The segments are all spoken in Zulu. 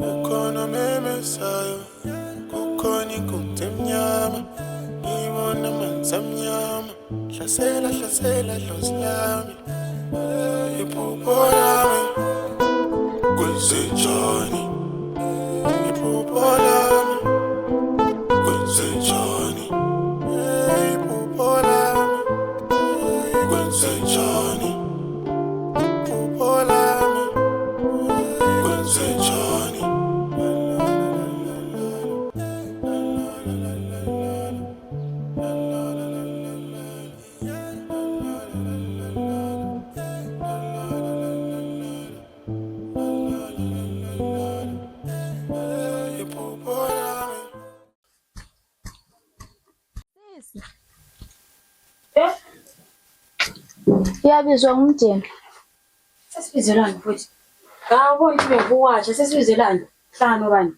Ukona memesayo, ukoni kuntemnyama, ibona manzamnyama, hlasela dlozi lami, iphupho lami, kwenzenjani, iphupho lami, kwenzenjani, iphupho lami, kwenzenjani, iphupho lami, kwenzenjani. Iyabizwa ngumdeni. Sesibizelani futhi? Ngabona ukuthi bekuwasha sesibizelani? Hlano bani?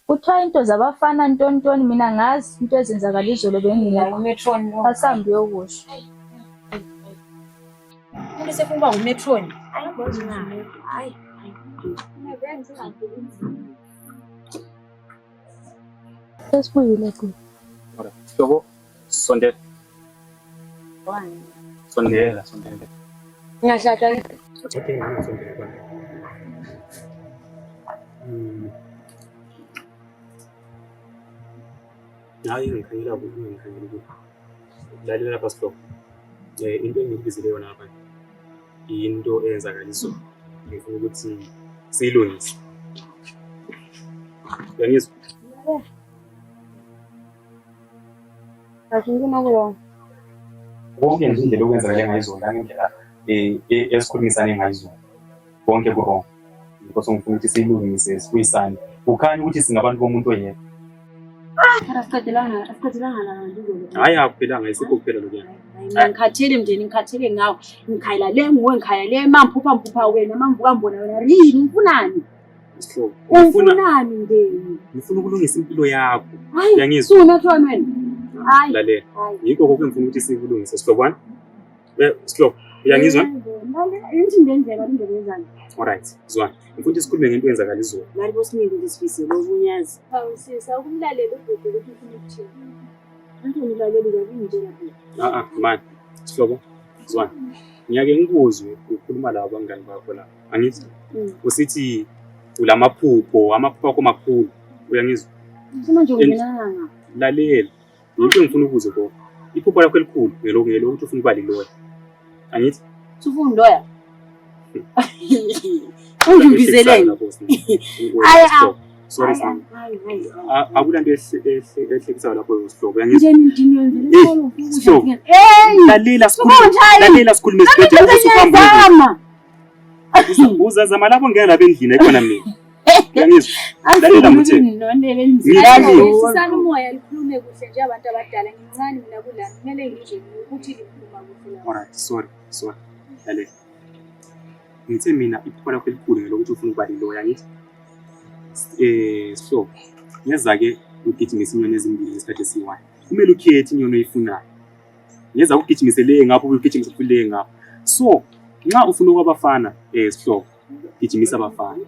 Kuthiwa into zabafana ntontoni mina ngazi into ezenzakala izolo bengingekho. Umetron lo. Asambi yokusho. Umuntu sefuna ngumetron. Ayibona na. Hayi. Sesibuyile ku. Hlobo sondela. Wani? Sondela. Ngiyashada ke. Okay, sondela bana. Hayi ngikhangela ukuthi lalela lapha sihlobo. Into engibizile yona lapha. Into eyenzakala izolo. Ngifuna ukuthi siyilungise. Uyangizwa? Ngifuna ukuba Konke nje indlela okwenzakala ngayizona ngendlela esikhulumisane ngayizona. Konke ku-wrong. Because ngifuna ukuthi siyilungise sibuyisane. Ukhanya ukuthi singabantu bomuntu oyedwa. asiqedelanga la ndizolo. Hayi akuphelanga isikho kuphela lokuyana. Ngikhathele mndeni ngikhathele ngawe. Ngikhayela le nguwe ngikhayela le mamphupha wena mamvuka mbona wena yini ufunani? Isihlobo. Ufunani ndeni? Ngifuna ukulungisa impilo yakho. Hayi. Uyangizwa? Suna thwana wena. Hayi. Lalela. Yikho konke ngifuna ukuthi sikulungise sihlobana. Sihlobo. Uyangizwa? Yini ndenzeka indlela yezani? Alright. Zwani. Ngifuna ukuthi sikhulume ngento eyenzakala izolo. Lali bosinike lesifise lokunyazi. Awusisa ukumlalela ubhuti ukuthi ufuna ukuthini. Antu nilaleli kakunjena phela. Man. Sihlobo. Zwani. Ngiyake ngikuzwe ukukhuluma labo abangani bakho la. Angithi? Usithi ulamaphupho akho makhulu. Uyangizwa? Ufuna nje ungenanga. Lalela. Yinto engifuna ukuze kodwa. Iphupho lakho elikhulu ngelokho ukuthi ufuna ukuba liloya. Angithi? Ufuna loya. Ungibizeleni. Aya. Sorry sir. Akulanto ehlekisayo lapho usihlobo. Uyangizwa? Lalela sikhulume Zama. Uzazama lapho ngeke lapha endlini ayikona mina. Uyangizwa? Lalela mtheni. Sisana umoya likhulume kuhle nje abantu abadala ngincane mina kulana kumele ngizwe ukuthi likhuluma kuhle la. Alright, sorry. Lalela. Ngithe mina iphupho lakho elikhulu ngelokuthi ufuna ukuba liloya ngithi. So, ngeza ke ugijimise inyoni ezimbili ngesikhathi esiyi-1. Kumele ukhethe inyoni oyifunayo. Ngeza ugijimise le ngapho ugijimise kule ngapho. So, nxa ufuna okwabafana sihlobo, gijimisa abafana.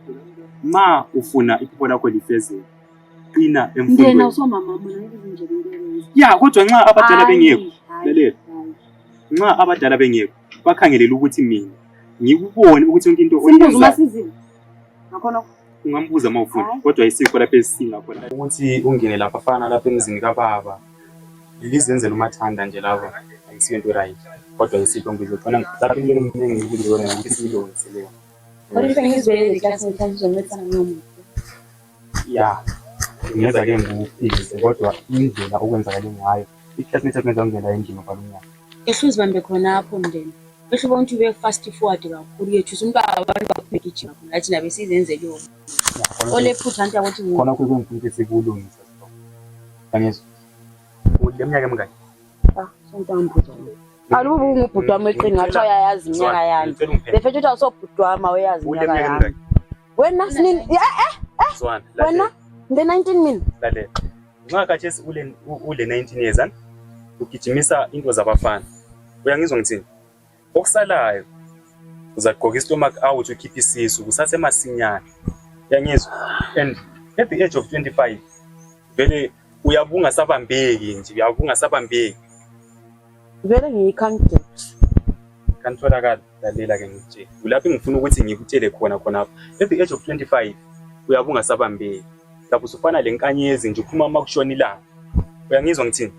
Ma ufuna iphupho lakho lifezeke. Qina emfundweni. Ndena usomama mina ngizinje ngeke. Ya, kodwa nxa abadala bengekho, lalela. Nxa abadala bengekho, bakhangelela ukuthi mina ngikubone ukuthi yonke into oyenzayo. Ngakhona ungambuza mawufuna kodwa isikho lapha esinga khona ukuthi ungene lapha afana lapha emzini kaBaba lizenzela umathanda nje labo ayisiyo into right kodwa isikho ngizofuna lapha into eminengi ngikuzona ukuthi silungiselele kodwa ngizwele iklasi ngithanda uzomethana nomuntu ya ngiyeza ke ngikuphilise kodwa indlela okwenzakala ngayo iklasi nethekwenza ngena endlini balumnyama ehluzi bambe khona apho mndeni ehluba ukuthi ube fast forward kakhulu yethu umuntu abantu bakugijima khona lathi nabe sizenzele yona olephutha nto ukuthi khona kwengifuna sekulungisa angizwa uleminyaka emingaki sontambuza alubu ngubhuti wami eqini ngathi uyayazi iminyaka yami befethu uthi awusobhuti wami awuyazi iminyaka yami wena sinini wena nde 19 mina lalela nxa khathesi ule 19 years ugijimisa into zabafana uyangizwa ngithini okusalayo uzagqoka istomach out ukhipha isisu kusase masinyane uyangizwa And at the age of 25 vele uyabunga sabambeki nje, uyabunga sabambeki. Vele ngiyikhanti. Kanitholakala lalela ke ngitshela. Ulapha ngifuna ukuthi ngikutshele khona khona. At the age of 25 uyabunga sabambeki. Lapho usufana lenkanyezi nje uphuma makushona ilanga. Uyangizwa ngithini?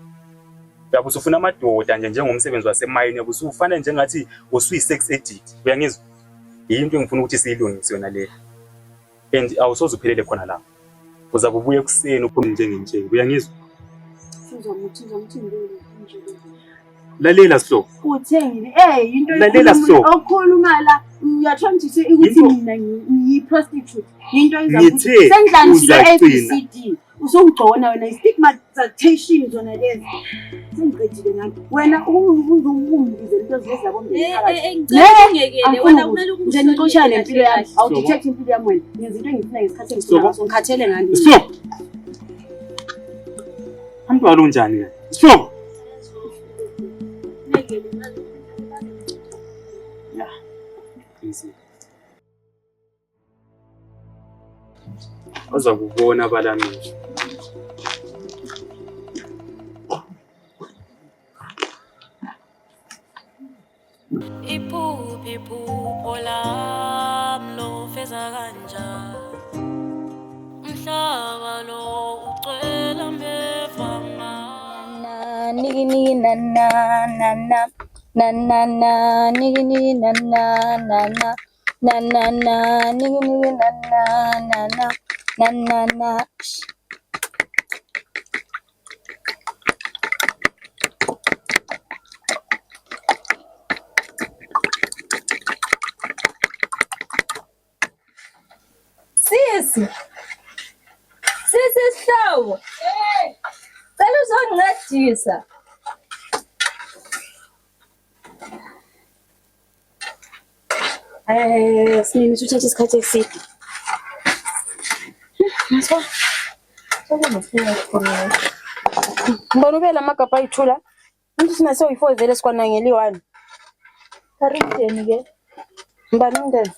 Lapho usufuna amadoda nje njengomsebenzi wasemayini, usufana njengathi usuyi sex addict. Uyangizwa? Yinto engifuna ukuthi siyilungise yona le. And awusoze uphelele khona lapho. Uzabe ubuye kuseni uphume njengentshe. Uyangizwa? Lalela Sihlobo. Uthengile into lalela Sihlobo. Okhuluma la uyathola ukuthi mina ngiyi-prostitute. Into izakuthi sendlandile ABCD. Usongigcona wena i-stigmatization zona lezi. Sengiqedile ngani. Wena uzungumbize into ezileza bombe. Ngiyekele wena kumele nje nixoshana nempilo yami. Awudetect impilo yami wena. Ngenza into engifuna ngesikhathi engifuna ngaso ngikhathele ngani. Stop. Hambe walunjani ke? Stop. Yeah. Easy. Azakubona abalamisi. Iphupho lami lo feza kanjani, umhlaba lo ucwela mbevanga. Nigi na na na na na na na nigi na na na na na na na nigi na na na na na na. Sisi Sihlobo, cela uzongincedisa. Sinini uthatha isikhathi eside. Ngizwa. Ngibona ubela amagabha ayithula. Umuntu sinase uyi4 vele sikwanangeli 1. Karinteni ke. Ngibani umndeni?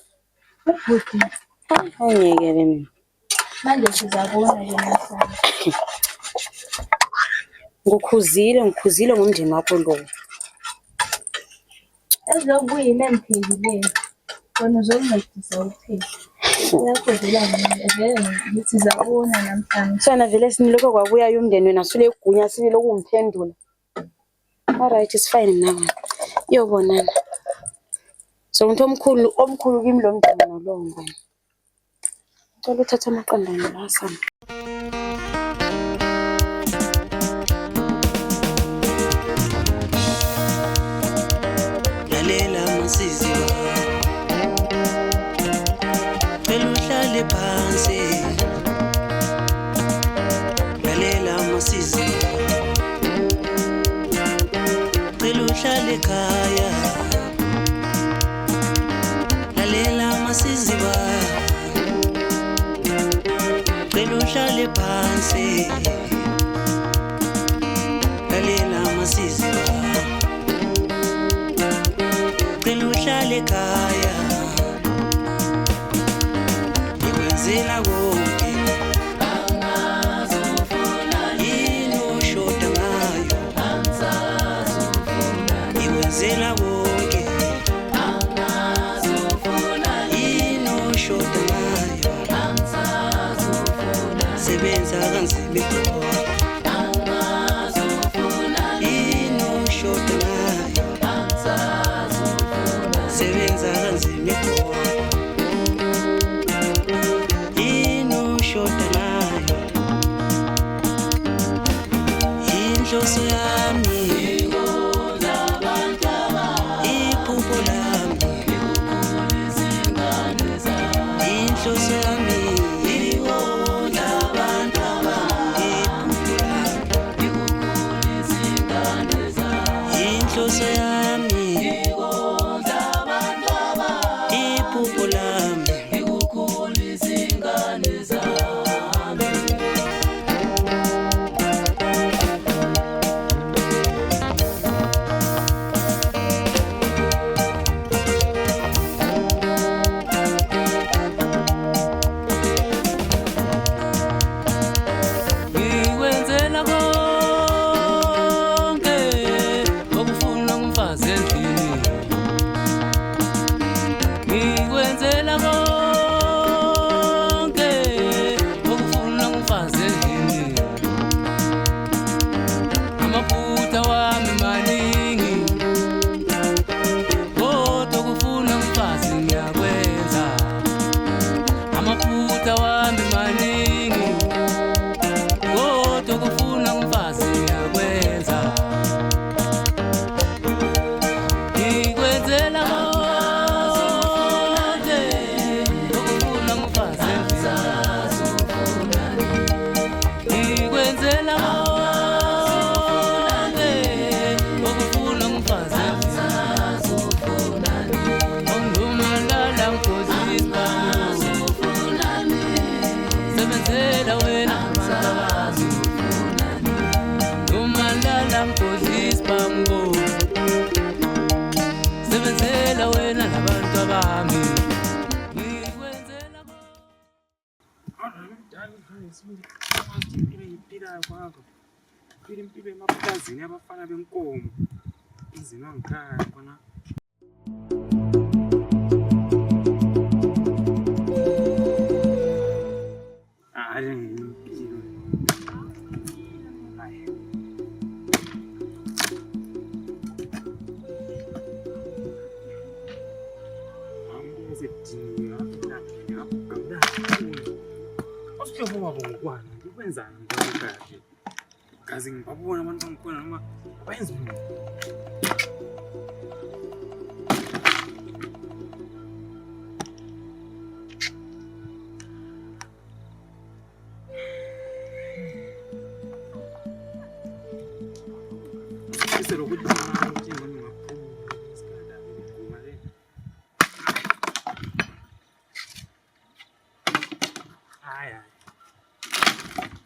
Ubuthi. Angiyekele mina. Manje sizabona ke namhlanje. Ngikhuzile ngomndeni wakho lo. Ezokuyini emphikileyo. Wena uzoncedisa ukuphila. Uyakuzela mina ngithi sizabona namhlanje. Sona vele siniloko kwabuya umndeni wena sule egunya siniloko umphendula. Alright, it's fine now. Yobonana. So umuntu omkhulu kimi lo mndeni nolongo. Ngicela uthatha amaqanda ngilasa. Lalela masizi phela uhlale phansi. Lalela masizi phela uhlale ekhaya. Lalela masizi phela uhlale phansi. Lalela masizi phela uhlale ekhaya. Nikwenzela konke angazofuna yini ushoda ngayo. Nikwenzela konke angazofuna yini ushoda ngayo. Sebenza kanzima angazofuna yini ushoda ngayo. Sebenza kanzima yini ushoda ngayo. Inhloso yami iphupho lami. Inhloso yami abantu abami. Amahambi maningi kodwa kufuna umfazi ngiyakwenza. Ngikwenzela konke okufuna umfazi ngizazofuna. Ngikwenzela konke okufuna umfazi ngizazofuna. Ongumalala ngozizba sebenzela wena abantu ngumalala ngozizba sebenzela wena nabantu abami. Ngikwenzela impilo emapulazini abafana benkomo izinwa ngikhaya khona. Kwenzani kahle kazi ngibabona abantu bangikhona noma bayenza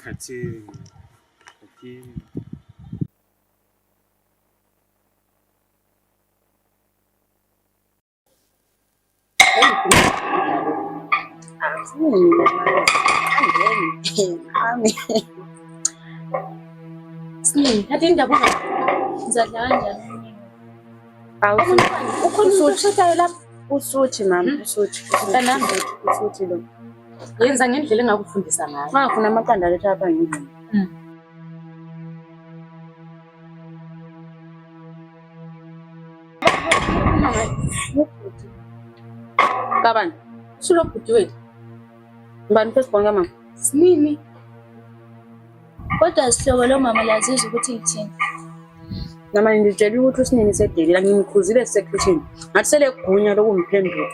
Kati. Hati indaba ngizadlala kanjani? Ukhona lapha usuthi mama, usuthi lo. Yenza ngendlela engakufundisa ngayo. Ngafuna amaqanda letha lapha ngendlela. Kabani? Sulo bhuti wethu. Ngibani Facebook mama? Sinini? Kodwa sihlobo lo mama laziza ukuthi ithini. Nama ngitshela ukuthi usinini sedeli la ngimkhuzile secretary. Ngathi sele gunya lokumphendula.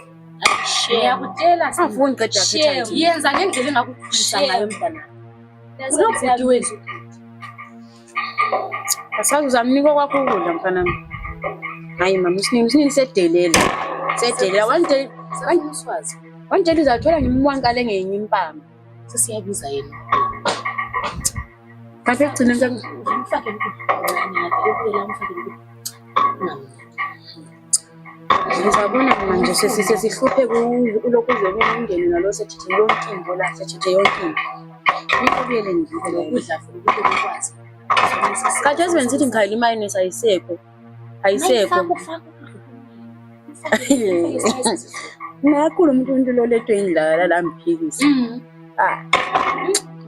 Ngiyakutshela afuni qeda appetite. Yenza ngendlela engakufundisa ngayo mntana. Sulo bhuti wethu. Asazi uzamnika kwakho ukudla mfanami. Hayi mama usinini sedelela. Sedelela one day Sayiswazi. One day uzathola ngimwankale ngenye impama. Sesiyabiza yena. Kahle ugcina Mfake ukuthi ngizabona manje sesihluphe kulokuzwe umndeni nalo sethithe yonke into la sethithe yonke into. Ngikubiyele ngikho ukudla futhi ukwazi. Kaje sibenzithi ngikhayila imayonnaise ayisekho. Nakhulu umuntu lo letwe indlala la mphikisi.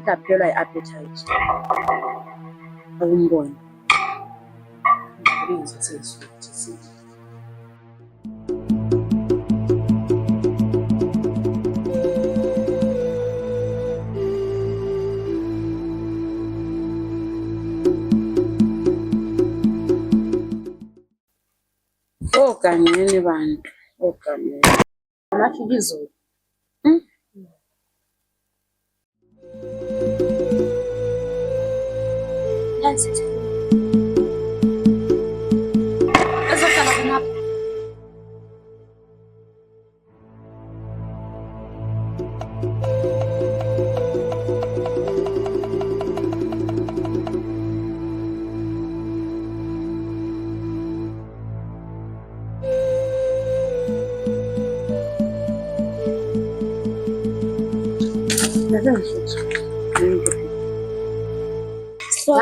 Ngaphelwa iappetite. Akumbona. Okanyeni bantu, okanyeni. Amafikizo. Nansi. Ezohlala khona.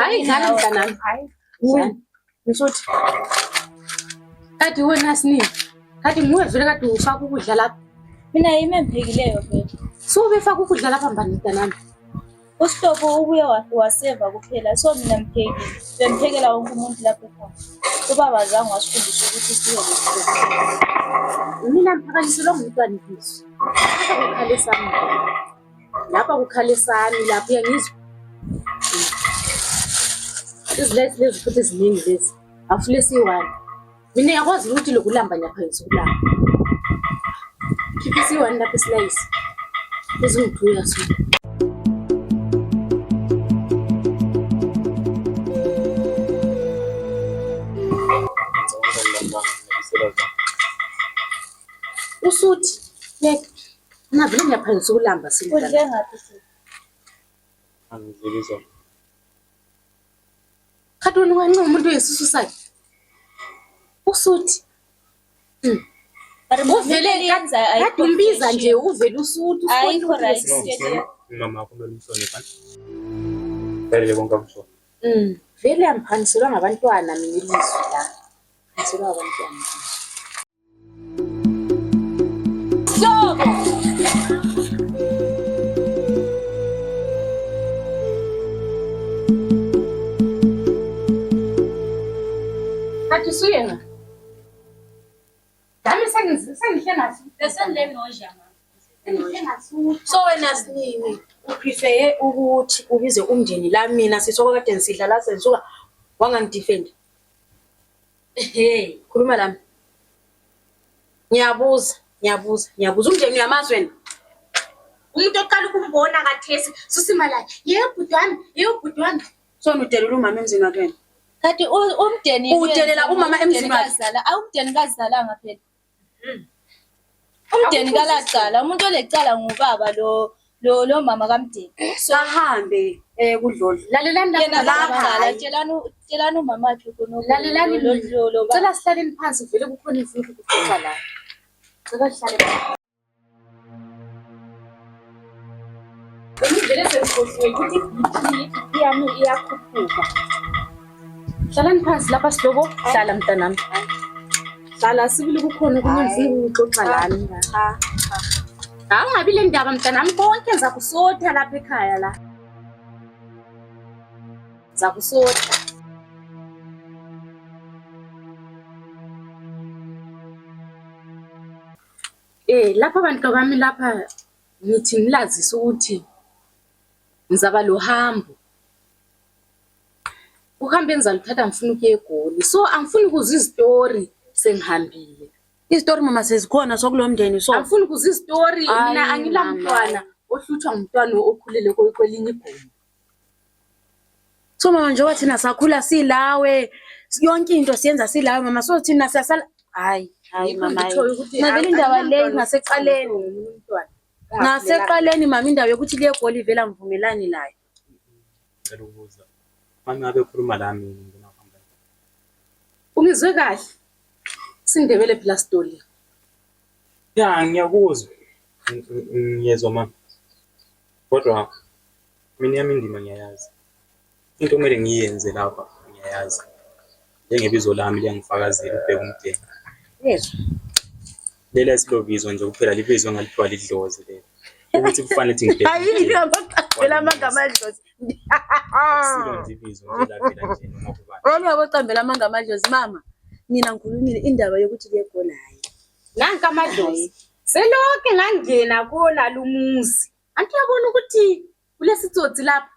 Hayi ngani mntanami? Hayi. Ngisothi. Kade wena Sinini. Kade nguwe vele kade ufaka ukudla lapha. Mina yimi emphekileyo vele. So befaka ukudla lapha mbani mntanami? Usitopo ubuye waseva kuphela so mina mphekile. Bemphekela wonke umuntu lapha ekhaya. Ubaba zange wasifundisa ukuthi siye lokho. Mina mphakaliselo ngumntwana ifiso. Akukhalisa mina. Lapha kukhale sami lapha uyangizwa. Izilethi lezi futhi eziningi lezi. Afule siyi-1. Mina yakwazi ukuthi lokulamba nyaphayisa ukulamba. Khipha siyi-1 lapha esilayisi. Ezingithuya so. Usuthi yek navile ngiyaphangisa ukulamba silala. Udle ngathi sisi? Angizizwa. Khathoni wancoma umuntu oyisisu sakhe. Usuthi. Uvele yenza Kade umbiza nje uvele usuthi ayikho right. Mama akho umhlonipha. Vele konke akusho. Vele amphaniselwa ngabantwana mina ilizwi la. Amphaniselwa ngabantwana. Kathi suyena. Dami sengihle nathi. Bese ngilenoja mama. So wena sinini uprefer ukuthi ubize umndeni la mina sisoko kade ngisidla la sensuka wangangidefend. Khuluma lami. Ngiyabuza umndeni uyamazi wena. Umuntu oqala ukumbona kathesi susimala. Yebo bhuti wami. So udelela umama emzini wakhe. Kanti umndeni Udelela umama emzini wakhe. Umndeni kazalanga phela. Umndeni kalaqala, umuntu olecala ngubaba lo mama kaMdeni. Sahambe kudlolo. Lalelani Yena lapha. Tshelani umama wakhe khona. Lalelani lo. Cela sihlaleni phansi vele kukhona imfundo ukuxoxa la. Cela sihlale. Ngivele sengikhohliwe ukuthi yami iyakhuphuka. Hlalani phansi lapha sihloko. Hlala mntanami. Hlala sibili kukhona okunye ukuxoxa lami. Angabi le ndaba mntanami konke ngiza kusotha lapha ekhaya la. Ngiza kusotha. Lapha abantu bami lapha ngithi ngilazisa ukuthi ngizaba lo hambo. Uhambe engizaluthatha ngifuna ukuye eGoli. So angifuni ukuzwa izistory sengihambile. Izistory mama sezikhona sokulomndeni so. Angifuni ukuzwa izistory mina angilamntwana ohluthwa ngumntwana okhulele kwelinye igoma. So mama njengoba thina sakhula silawe yonke into siyenza silawe mama so thina siyasala hayi mama ngavela indaba le ngaseqaleni umntwana. Ngaseqaleni mama indaba yokuthi liye eGoli vela ngivumelani nayo. Ngicela ukubuza. Mangabe ukhuluma lami nginakuhamba. Ungizwe kahle. Sindebele phela story. Ya ngiyakuzwa. Ngiyezwa mama. Kodwa mina yami indima ngiyayazi. Into kumele ngiyenze lapha ngiyayazi. Njengebizo lami liyangifakazela ubheka umdeni. Yes. Lela silobizo nje kuphela libizo ngaliphiwa lidlozi lelo. Ukuthi kufanele ukuthi ngibheke. Hayi ngiyabaqambela amagama adlozi. Silo nje ibizo nje lapha nje noma kubani. Uyabaqambela amagama adlozi mama. Mina ngikhulumile indaba yokuthi liyeGoli hayi. Nanka amadlozi. Selokhe ngangena kona lumuzi. Anti yabona ukuthi kulesitsotsi lapha.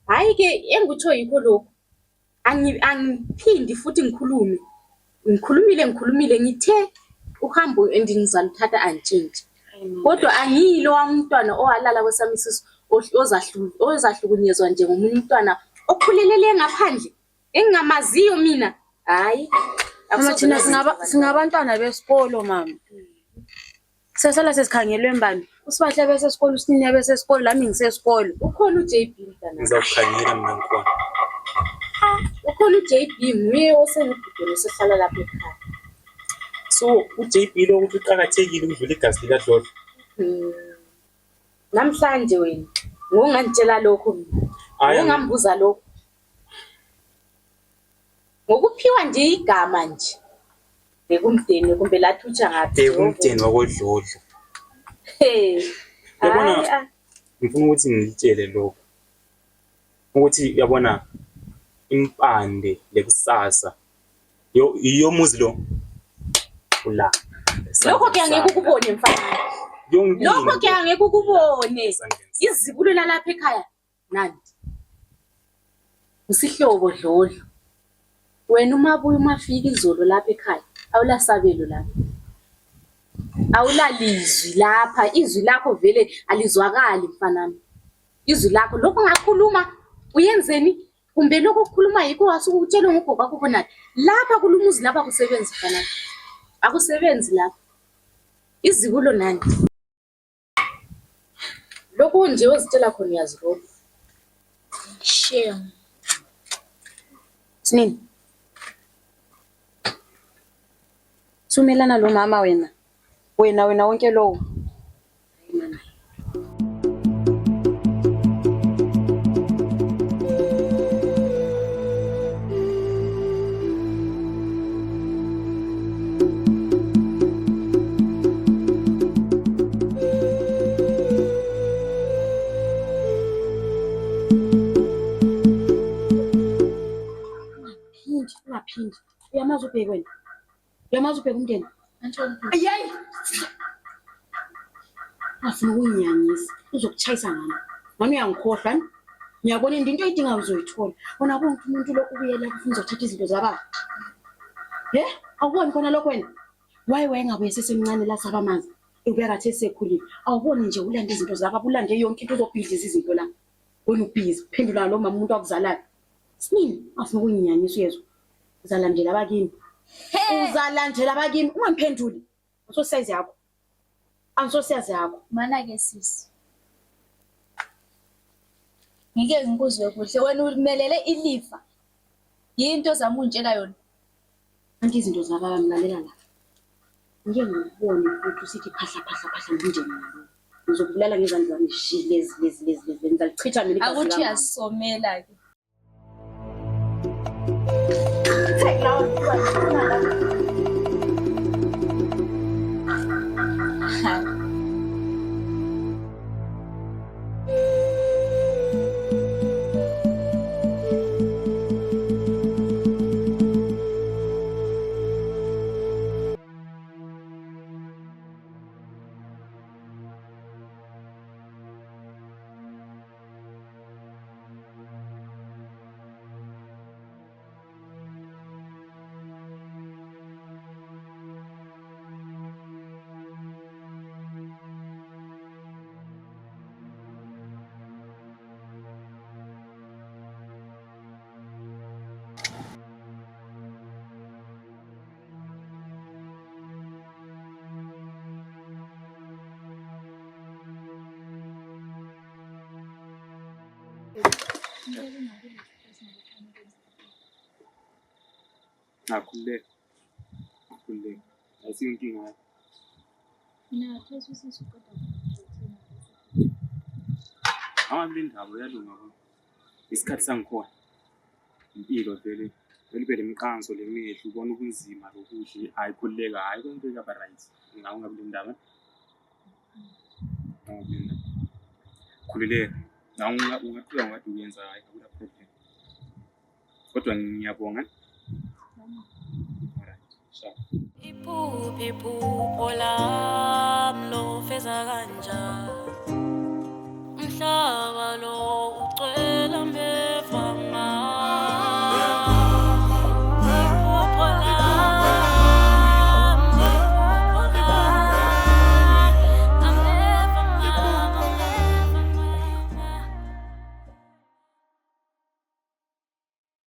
Hayi ke engikutsho yikho lokho. Angiphindi futhi ngikhulume. Ngikhulumile ngithe uhambo endingizaluthatha antshintshi. Kodwa angiyilo wamntwana owalala kwesami isisu ozahlukunyezwa njengomunye umntwana okhulelele ngaphandle engingamaziyo mina. Hayi. Mama thina singabantwana besikolo mama. Sesala sesikhangelwe mbani? Usibahle bese esikolo usinini bese esikolo lami ngisesikolo. Ukhona uJB mntana. Ngizakukhangela mina ngikhona. Ukhona uJB nguye osengibhidwe sehlala lapha ekhaya. So uJB lo ukuthi uqhakathekile ukudlula igazi lika Dlodlo. Namhlanje wena ngongantshela lokho mina. Ngambuza lokho. Ngokuphiwa nje igama nje. Bekumdeni kumbe lathutsha ngathi. Bekumdeni wakoDlodlo. Yabona ngifuna ukuthi ngitshele lokho. Ukuthi yabona impande lekusasa yomuzi lo ula. Lokho ke angeke ukubone mfana. Lokho ke angeke ukubone. Izibulo lalapha ekhaya nani. Usihlobo dlodlo. Wena umabuya umafika izolo lapha ekhaya. Awulasabelo lapha. Awulalizwi lapha. Izwi lakho vele alizwakali mfanami. Izwi lakho lokho ngakhuluma uyenzeni? Kumbe lokho ukukhuluma yikho wasukutshela ngogogo wakho khona. Lapha kulumuzi lapha kusebenza mfanami. Akusebenzi lapha. Izibulo nani? Lokho nje ozitshela khona uyazibona. Shame. Sinini. Sumelana lo mama wena. Wena wonke lo. Hayi mana. Ungaphindi. Uyamazi ubheke wena. Uyamazi ubheke umndeni. Ayi. Afuna ukunyanyisa. Uzokuchayisa ngani? Manje uyangikhohlwa ni? Ngiyabona into oyidinga uzoyithola. Wona bonke umuntu lokhu ubuyela ufuna uzothatha izinto zababa. Awuboni khona lokho wena? Waye ngabe sesemncane la sabamanzi. Ubuya kathi esekhulile. Awuboni nje ulanda izinto zababa, ulande yonke into uzobhiziza izinto la. Wena ubhizi, phendula lo mama umuntu akuzalayo. Sinini? Afuna ukunyanyisa uyezwa. Uzalandela abakini. Uzalandela abakini ungamphenduli. Usosize yakho. Angisosiyazi yakho. Mana ke sisi. Ngike ngikuzwe kuhle wena umelele ilifa. Yinto zamuntshela yona. Anti izinto zababa ngilalela la. Ngike ngibone ukuthi usithi phahla nje mina. Ngizokubulala ngezandla zami lezi ngizalichitha mina igazi. Akuthi uyasomela ke. Take lawo Nakhululeka. Asiyo inkinga. Mina phezulu sisi kodwa Awami indaba uyalunga bona. Isikhathi sangikhona. Impilo vele ibe lemiqanso lemihlo ubona ubunzima lokuthi ayikhululeka hayi konke kaba right. Ngabe le ndaba. Khululeka. Ungaqhubeka ngathi uyenza hayi akula problem. Kodwa ngiyabonga. Iphupho lami lo feza kanjani umhlaba lo